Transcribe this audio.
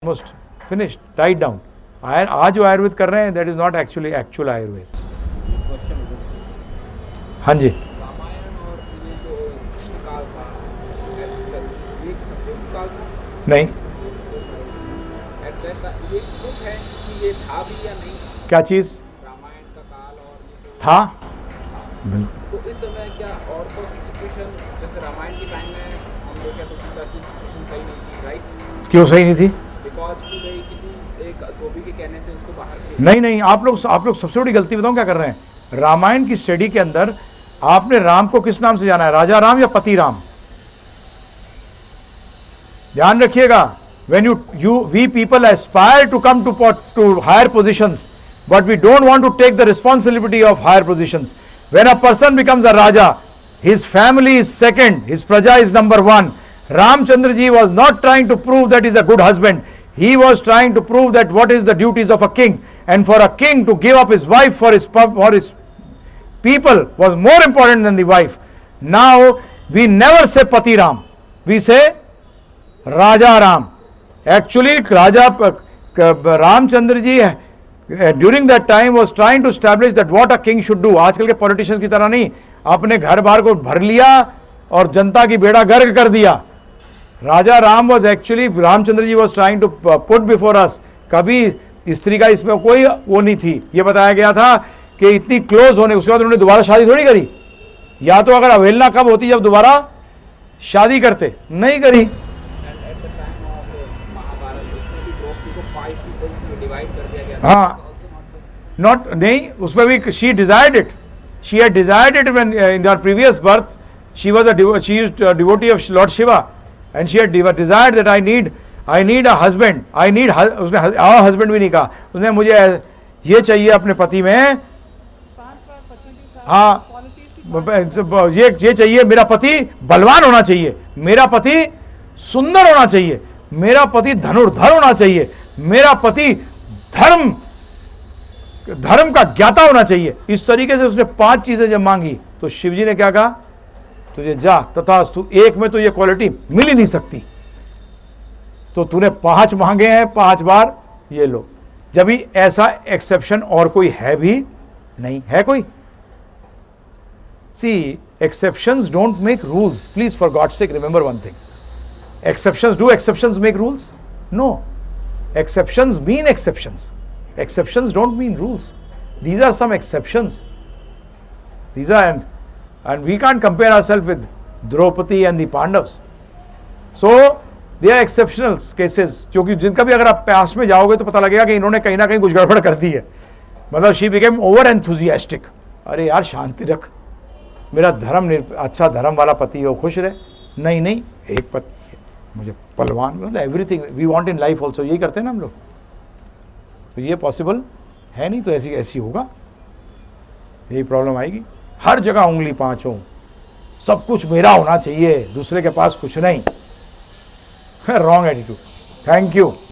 Almost finished, write down. आज जो आयुर्वेद कर रहे हैं that is not actually actual Ayurveda. हाँ जी, नहीं क्या चीज था? तो इस समय क्या औरतों की सिचुएशन जैसे रामायण के टाइम में हम लोग क्या तो सीता की सिचुएशन सही नहीं थी, राइट? क्यों सही नहीं थी? बिकॉज की गई किसी एक धोबी के कहने से उसको बाहर नहीं नहीं, आप लोग सबसे बड़ी गलती बताऊं क्या कर रहे हैं। रामायण की स्टडी के अंदर आपने राम को किस नाम से जाना है, राजा राम या पति राम? ध्यान रखिएगा, when we people aspire to come to higher positions, but we don't want to take the responsibility of higher positions. When a person becomes a raja, his family is second, his praja is number one. Ramchandra ji was not trying to prove that he is a good husband. He was trying to prove that what is the duties of a king, and for a king to give up his wife for his people was more important than the wife. Now we never say Pati Ram, we say Raja Ram. Actually, Raja Ramchandra ji during that time was trying to establish that what a king should do. आजकल के politicians की तरह नहीं, अपने घर बार को भर लिया और जनता की बेड़ा गर्क कर दिया। राजा Ram was actually, Ramchandra ji was trying to put before us, कभी स्त्री का इसमें कोई वो नहीं थी। ये बताया गया था कि इतनी क्लोज होने उसके बाद उन्होंने दोबारा शादी थोड़ी करी। या तो अगर अवहेलना कब होती जब दोबारा शादी करते, नहीं करी। हाँ, नॉट नहीं, उसमें भी she desired it, she had desired it when in her previous birth she was she is devotee of Lord Shiva and she had desired that I need a husband, I need, उसने husband भी नहीं कहा, उसने मुझे ये चाहिए अपने पति में, हाँ ये चाहिए, मेरा पति बलवान होना चाहिए, मेरा पति सुंदर होना चाहिए, मेरा पति धनुर्धर होना चाहिए, मेरा पति धर्म का ज्ञाता होना चाहिए। इस तरीके से उसने 5 चीजें जब मांगी तो शिवजी ने क्या कहा, तुझे जा तथास्तु, एक में तो ये क्वालिटी मिल ही नहीं सकती, तो तूने 5 मांगे हैं, 5 बार ये लो। जब भी ऐसा एक्सेप्शन और कोई है भी नहीं है कोई। सी, exceptions don't make rules, please for God's sake remember one thing. Do exceptions make rules? No. Exceptions mean exceptions. Exceptions don't mean rules. These are some exceptions. These are, and we can't compare ourselves with Draupadi and the Pandavas. So they are exceptional cases, क्योंकि जिनका भी अगर आप past में जाओगे तो पता लगेगा कि इन्होंने कहीं ना कहीं कुछ गड़बड़ कर दी है। मतलब she became over enthusiastic. अरे यार शांति रख, मेरा धर्म अच्छा धर्म वाला पति हो, खुश रहे। नहीं नहीं, एक पति है, मुझे पलवान, मतलब everything we want in life also, यही करते हैं ना हम लोग। तो ये पॉसिबल है नहीं, तो ऐसी होगा, यही प्रॉब्लम आएगी। हर जगह उंगली 5 हो, सब कुछ मेरा होना चाहिए, दूसरे के पास कुछ नहीं। Wrong attitude. Thank you.